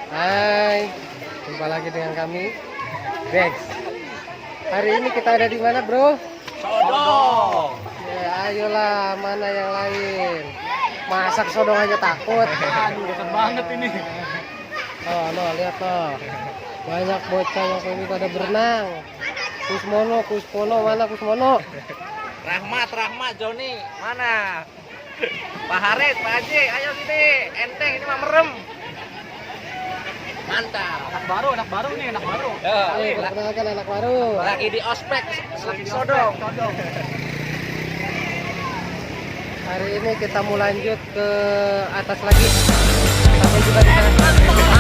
Hai, jumpa lagi dengan kami, Dex. Hari ini kita ada di mana, bro? Sodong. Ya, ayolah, mana yang lain? Masak sodong aja takut. Aduh, dekat banget ini. Oh, no, lihat loh. Banyak bocah yang ini pada berenang. Kusmono, mana Kusmono? Rahmat, Joni, mana? Pak Haris, Pak Haji, ayo sini. Enteng, ini mah merem. Mantap. Anak baru nih, anak baru. Ayo, perkenalkan anak baru. Lagi di ospek, Sodong. Hari ini kita mau lanjut ke atas lagi. Sampai jumpa di sana.